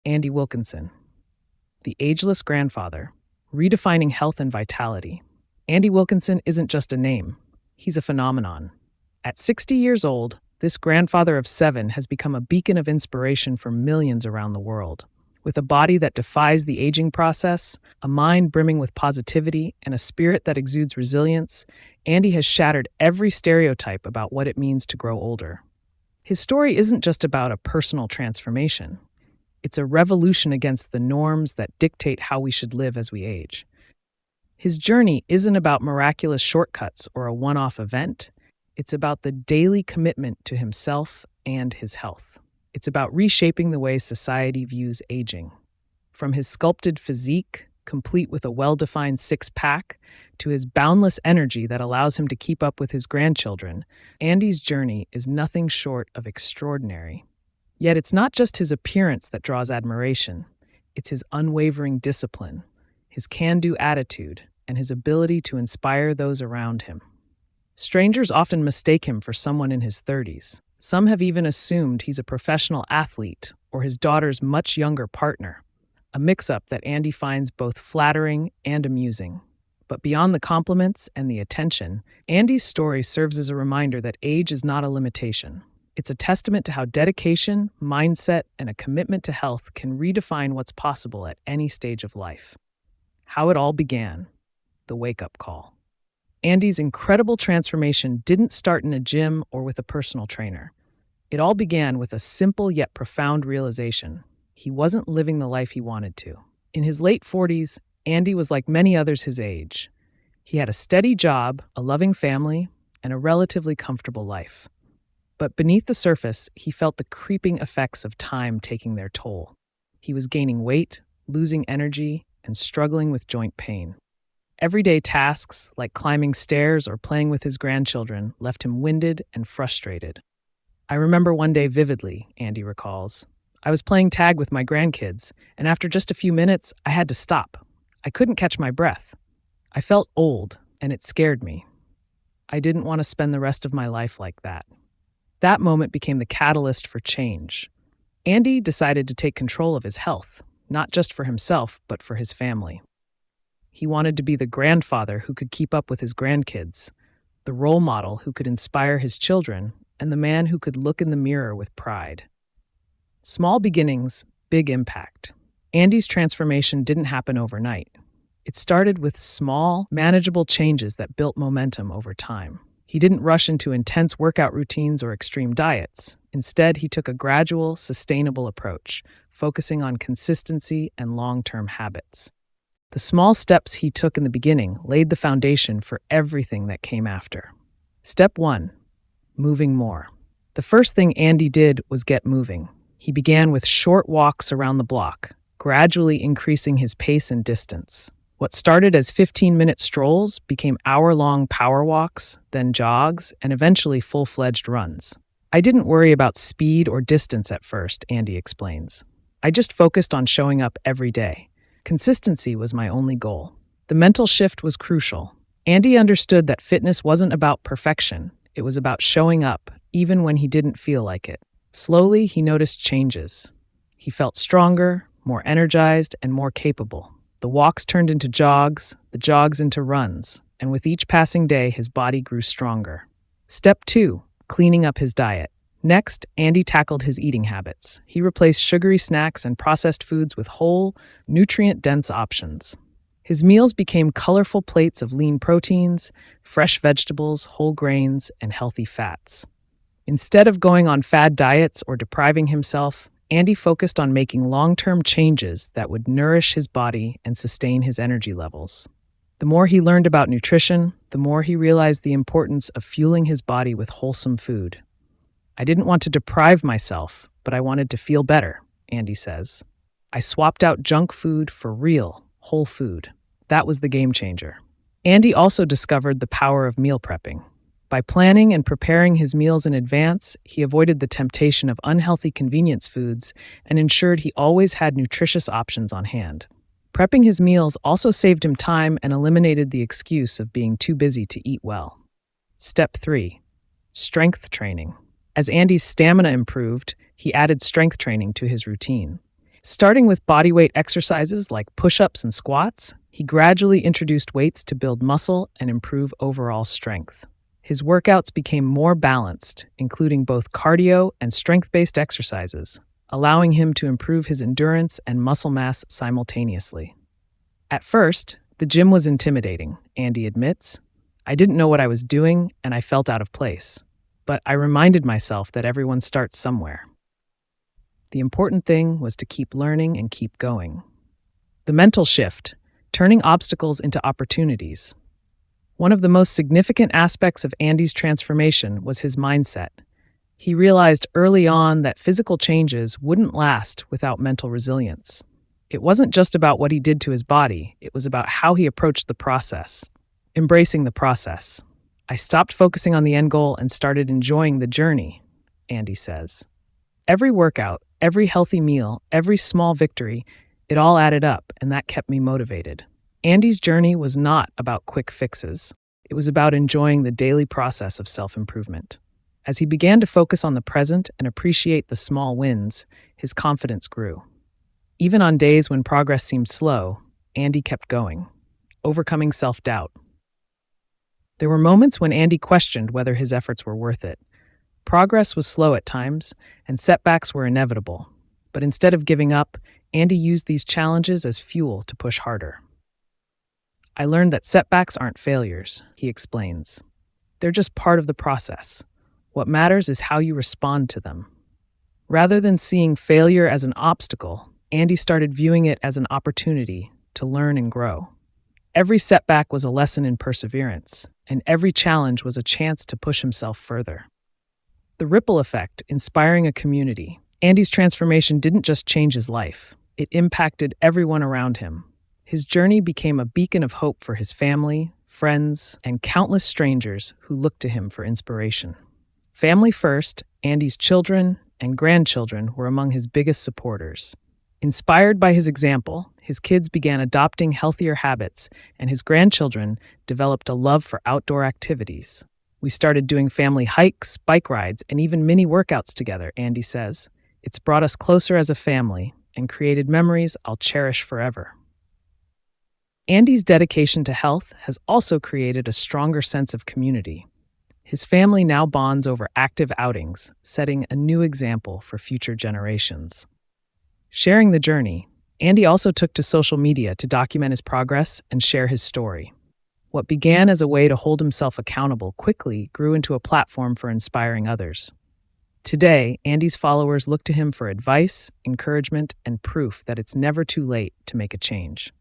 Andy Wilkinson, the ageless grandfather, redefining health and vitality. Andy Wilkinson isn't just a name, he's a phenomenon. At 60 years old, this grandfather of 7 has become a beacon of inspiration for millions around the world. With a body that defies the aging process, a mind brimming with positivity, and a spirit that exudes resilience, Andy has shattered every stereotype about what it means to grow older. His story isn't just about a personal transformation. It's a revolution against the norms that dictate how we should live as we age. His journey isn't about miraculous shortcuts or a one-off event. It's about the daily commitment to himself and his health. It's about reshaping the way society views aging. From his sculpted physique, complete with a well-defined six-pack, to his boundless energy that allows him to keep up with his grandchildren, Andy's journey is nothing short of extraordinary. Yet it's not just his appearance that draws admiration. It's his unwavering discipline, his can-do attitude, and his ability to inspire those around him. Strangers often mistake him for someone in his 30s. Some have even assumed he's a professional athlete or his daughter's much younger partner, a mix-up that Andy finds both flattering and amusing. But beyond the compliments and the attention, Andy's story serves as a reminder that age is not a limitation. It's a testament to how dedication, mindset, and a commitment to health can redefine what's possible at any stage of life. How it all began: the wake-up call. Andy's incredible transformation didn't start in a gym or with a personal trainer. It all began with a simple yet profound realization: he wasn't living the life he wanted to. In his late 40s, Andy was like many others his age. He had a steady job, a loving family, and a relatively comfortable life. But beneath the surface, he felt the creeping effects of time taking their toll. He was gaining weight, losing energy, and struggling with joint pain. Everyday tasks, like climbing stairs or playing with his grandchildren, left him winded and frustrated. "I remember one day vividly," Andy recalls. "I was playing tag with my grandkids, and after just a few minutes, I had to stop. I couldn't catch my breath. I felt old, and it scared me. I didn't want to spend the rest of my life like that." That moment became the catalyst for change. Andy decided to take control of his health, not just for himself, but for his family. He wanted to be the grandfather who could keep up with his grandkids, the role model who could inspire his children, and the man who could look in the mirror with pride. Small beginnings, big impact. Andy's transformation didn't happen overnight. It started with small, manageable changes that built momentum over time. He didn't rush into intense workout routines or extreme diets. Instead, he took a gradual, sustainable approach, focusing on consistency and long-term habits. The small steps he took in the beginning laid the foundation for everything that came after. Step 1. Moving more. The first thing Andy did was get moving. He began with short walks around the block, gradually increasing his pace and distance. What started as 15-minute strolls became hour-long power walks, then jogs, and eventually full-fledged runs. "I didn't worry about speed or distance at first," Andy explains. "I just focused on showing up every day. Consistency was my only goal." The mental shift was crucial. Andy understood that fitness wasn't about perfection. It was about showing up, even when he didn't feel like it. Slowly, he noticed changes. He felt stronger, more energized, and more capable. The walks turned into jogs, the jogs into runs, and with each passing day, his body grew stronger. Step 2. Cleaning up his diet. Next, Andy tackled his eating habits. He replaced sugary snacks and processed foods with whole, nutrient-dense options. His meals became colorful plates of lean proteins, fresh vegetables, whole grains, and healthy fats. Instead of going on fad diets or depriving himself, Andy focused on making long-term changes that would nourish his body and sustain his energy levels. The more he learned about nutrition, the more he realized the importance of fueling his body with wholesome food. "I didn't want to deprive myself, but I wanted to feel better," Andy says. "I swapped out junk food for real, whole food." That was the game changer. Andy also discovered the power of meal prepping. By planning and preparing his meals in advance, he avoided the temptation of unhealthy convenience foods and ensured he always had nutritious options on hand. Prepping his meals also saved him time and eliminated the excuse of being too busy to eat well. Step 3. Strength training. As Andy's stamina improved, he added strength training to his routine. Starting with bodyweight exercises like push ups and squats, he gradually introduced weights to build muscle and improve overall strength. His workouts became more balanced, including both cardio and strength based exercises, allowing him to improve his endurance and muscle mass simultaneously. At first, the gym was intimidating, Andy admits. I didn't know what I was doing, and I felt out of place. But I reminded myself that everyone starts somewhere. The important thing was to keep learning and keep going. The mental shift, turning obstacles into opportunities. One of the most significant aspects of Andy's transformation was his mindset. He realized early on that physical changes wouldn't last without mental resilience. It wasn't just about what he did to his body, it was about how he approached the process, embracing the process. I stopped focusing on the end goal and started enjoying the journey, Andy says. Every workout, every healthy meal, every small victory, it all added up, and that kept me motivated. Andy's journey was not about quick fixes. It was about enjoying the daily process of self-improvement. As he began to focus on the present and appreciate the small wins, his confidence grew. Even on days when progress seemed slow, Andy kept going, overcoming self-doubt. There were moments when Andy questioned whether his efforts were worth it. Progress was slow at times, and setbacks were inevitable. But instead of giving up, Andy used these challenges as fuel to push harder. I learned that setbacks aren't failures, he explains. They're just part of the process. What matters is how you respond to them. Rather than seeing failure as an obstacle, Andy started viewing it as an opportunity to learn and grow. Every setback was a lesson in perseverance, and every challenge was a chance to push himself further. The ripple effect, inspiring a community. Andy's transformation didn't just change his life, it impacted everyone around him. His journey became a beacon of hope for his family, friends, and countless strangers who looked to him for inspiration. Family first, Andy's children and grandchildren were among his biggest supporters. Inspired by his example, his kids began adopting healthier habits, and his grandchildren developed a love for outdoor activities. We started doing family hikes, bike rides, and even mini workouts together, Andy says. It's brought us closer as a family and created memories I'll cherish forever. Andy's dedication to health has also created a stronger sense of community. His family now bonds over active outings, setting a new example for future generations. Sharing the journey, Andy also took to social media to document his progress and share his story. What began as a way to hold himself accountable quickly grew into a platform for inspiring others. Today, Andy's followers look to him for advice, encouragement, and proof that it's never too late to make a change.